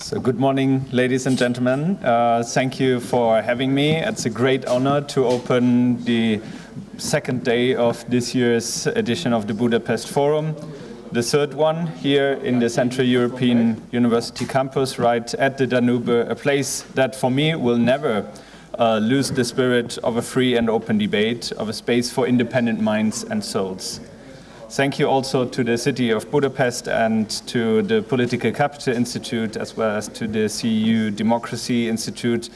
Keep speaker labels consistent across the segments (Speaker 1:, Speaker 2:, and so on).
Speaker 1: So good morning, ladies and gentlemen. Thank you for having me. It's a great honor to open the second day of this year's edition of the Budapest Forum, the third one here in the Central European University campus, right at the Danube, a place that for me will never lose the spirit of a free and open debate, of a space for independent minds and souls. Thank you also to the city of Budapest and to the Political Capital Institute, as well as to the CEU Democracy Institute.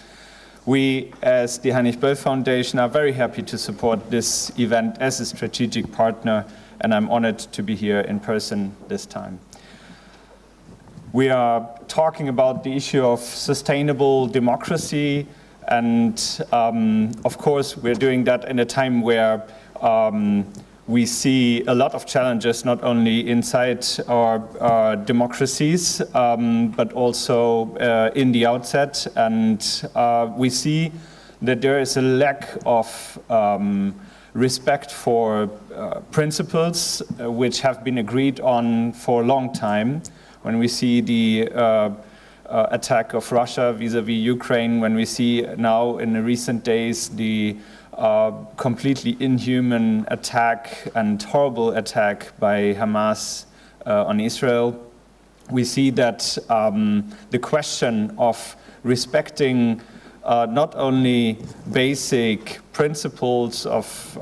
Speaker 1: We, as the Heinrich Böll Foundation, are very happy to support this event as a strategic partner, and I'm honored to be here in person this time. We are talking about the issue of sustainable democracy, and of course, we're doing that in a time where we see a lot of challenges, not only inside our democracies, but also in the outset. And we see that there is a lack of respect for principles which have been agreed on for a long time. When we see the attack of Russia vis-à-vis Ukraine, when we see now in the recent days the completely inhuman attack and horrible attack by Hamas on Israel, we see that the question of respecting not only basic principles of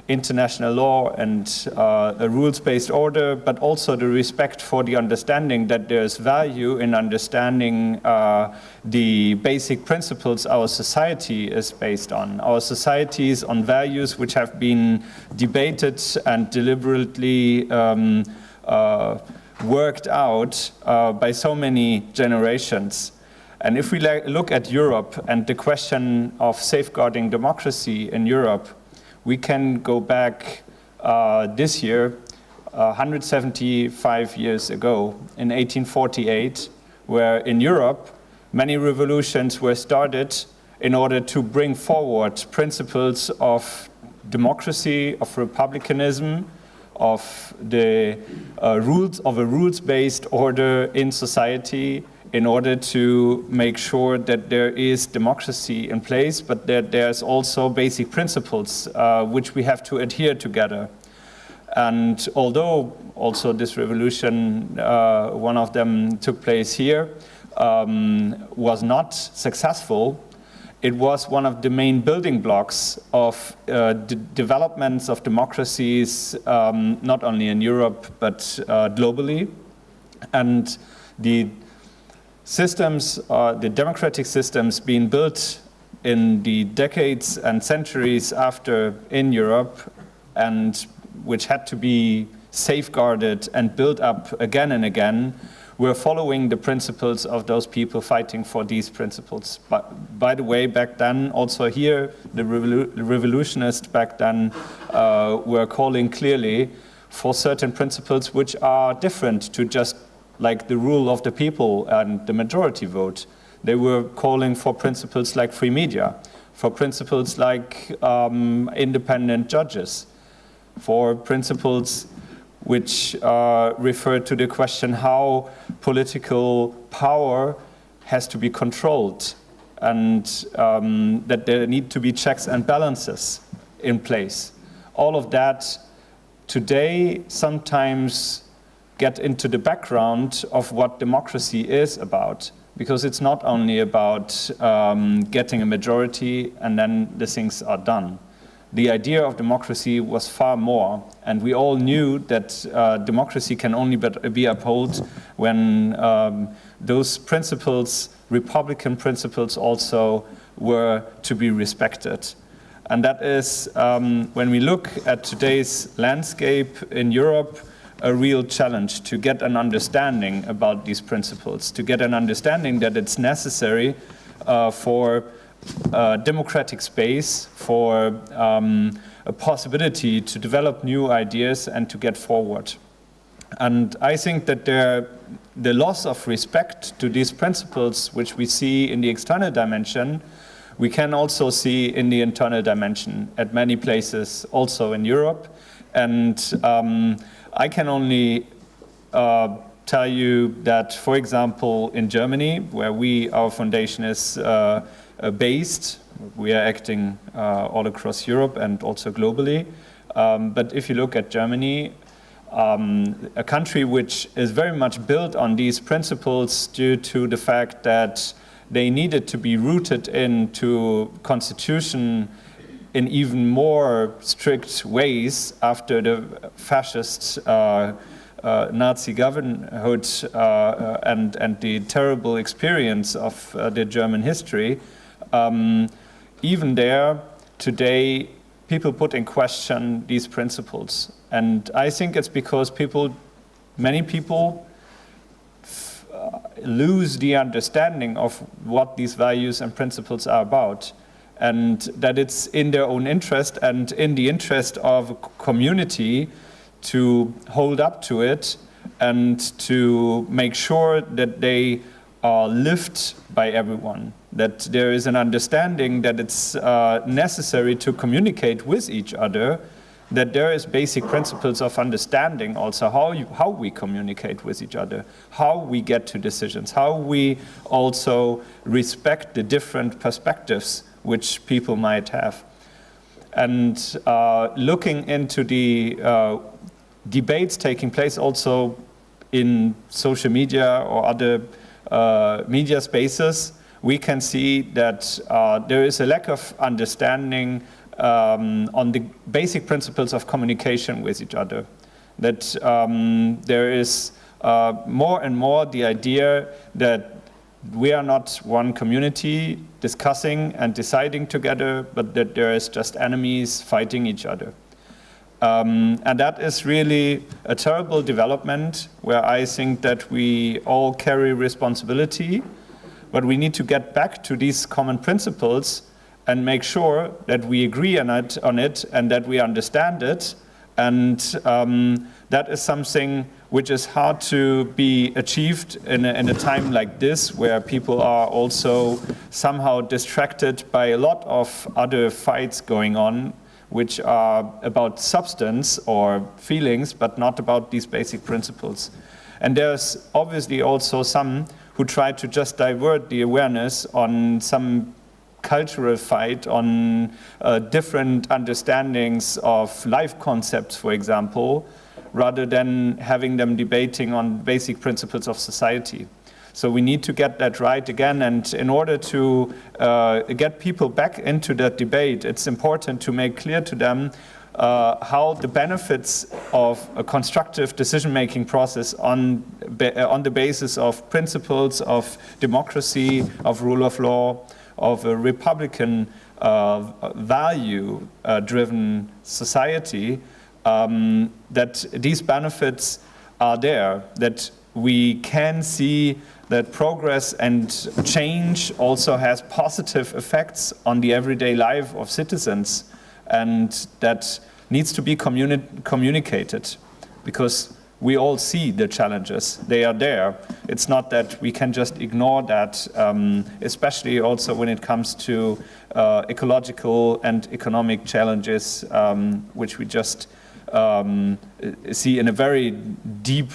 Speaker 1: international law and a rules-based order, but also the respect for the understanding that there's value in understanding the basic principles our society is based on. Our society is on values which have been debated and deliberately worked out by so many generations. And if we look at Europe and the question of safeguarding democracy in Europe, we can go back this year, 175 years ago, in 1848, where in Europe, many revolutions were started in order to bring forward principles of democracy, of republicanism, of the rules of a rules-based order in society, in order to make sure that there is democracy in place, but that there's also basic principles which we have to adhere together. And although also this revolution, one of them took place here, was not successful, it was one of the main building blocks of the developments of democracies, not only in Europe, but globally. And the systems, the democratic systems being built in the decades and centuries after in Europe, and which had to be safeguarded and built up again and again, were following the principles of those people fighting for these principles. But by the way, back then, also here, the revolutionists back then were calling clearly for certain principles which are different to just like the rule of the people and the majority vote. They were calling for principles like free media, for principles like independent judges, for principles which refer to the question how political power has to be controlled, and that there need to be checks and balances in place. All of that today sometimes get into the background of what democracy is about, because it's not only about getting a majority and then the things are done. The idea of democracy was far more, and we all knew that democracy can only be upheld when those principles, Republican principles also, were to be respected. And that is, when we look at today's landscape in Europe, a real challenge to get an understanding about these principles, to get an understanding that it's necessary for democratic space, for a possibility to develop new ideas and to get forward. And I think that the loss of respect to these principles, which we see in the external dimension, we can also see in the internal dimension at many places, also in Europe. And I can only tell you that, for example, in Germany, where our foundation is based, we are acting all across Europe and also globally. But if you look at Germany, a country which is very much built on these principles due to the fact that they needed to be rooted into constitution in even more strict ways after the fascist Nazi government and the terrible experience of the German history. Even there, today, people put in question these principles. And I think it's because many people lose the understanding of what these values and principles are about, and that it's in their own interest and in the interest of a community to hold up to it and to make sure that they are lived by everyone, that there is an understanding that it's necessary to communicate with each other, that there is basic principles of understanding also how we communicate with each other, how we get to decisions, how we also respect the different perspectives which people might have. And looking into the debates taking place also in social media or other media spaces, we can see that there is a lack of understanding on the basic principles of communication with each other. That there is more and more the idea that we are not one community discussing and deciding together, but that there is just enemies fighting each other. And that is really a terrible development where I think that we all carry responsibility, but we need to get back to these common principles and make sure that we agree on it and that we understand it. And that is something which is hard to be achieved in a time like this, where people are also somehow distracted by a lot of other fights going on, which are about substance or feelings, but not about these basic principles. And there's obviously also some who try to just divert the awareness on some cultural fight, on different understandings of life concepts, for example, rather than having them debating on basic principles of society. So we need to get that right again, and in order to get people back into that debate, it's important to make clear to them how the benefits of a constructive decision-making process on the basis of principles of democracy, of rule of law, of a Republican value-driven society, that these benefits are there, that we can see that progress and change also has positive effects on the everyday life of citizens, and that needs to be communicated, because we all see the challenges. They are there. It's not that we can just ignore that, especially also when it comes to ecological and economic challenges, which we just see in a very deep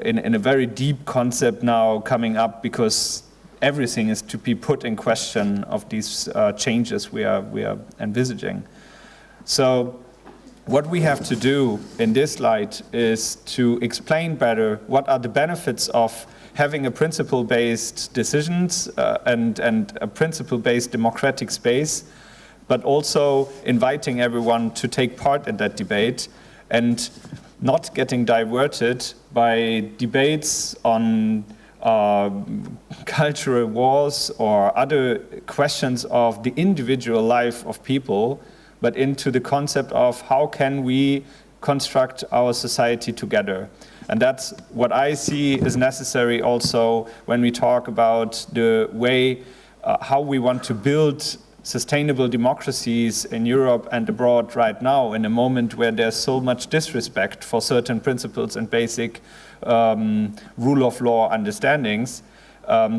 Speaker 1: in a very deep concept now coming up, because everything is to be put in question of these changes we are envisaging. So what we have to do in this light is to explain better what are the benefits of having a principle-based decisions and a principle-based democratic space, but also inviting everyone to take part in that debate and not getting diverted by debates on cultural wars or other questions of the individual life of people, but into the concept of how can we construct our society together. And that's what I see is necessary also when we talk about the way how we want to build sustainable democracies in Europe and abroad right now, in a moment where there's so much disrespect for certain principles and basic rule of law understandings,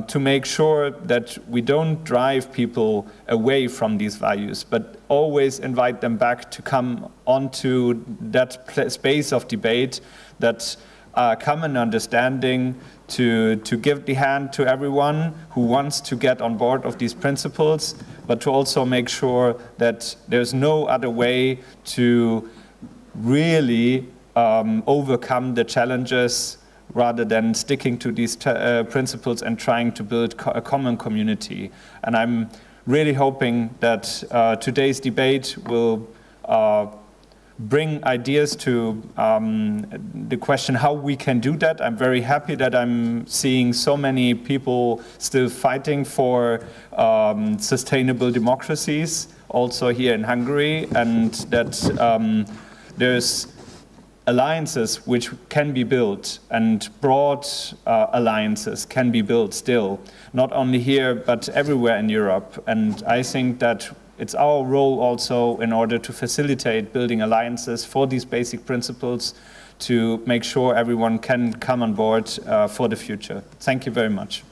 Speaker 1: to make sure that we don't drive people away from these values, but always invite them back to come onto that space of debate that common understanding to give the hand to everyone who wants to get on board of these principles, but to also make sure that there's no other way to really overcome the challenges rather than sticking to these principles and trying to build a common community. And I'm really hoping that today's debate will bring ideas to the question how we can do that. I'm very happy that I'm seeing so many people still fighting for sustainable democracies, also here in Hungary, and that there's alliances which can be built, and broad alliances can be built still, not only here but everywhere in Europe. And I think that it's our role also, in order to facilitate building alliances for these basic principles, to make sure everyone can come on board for the future. Thank you very much.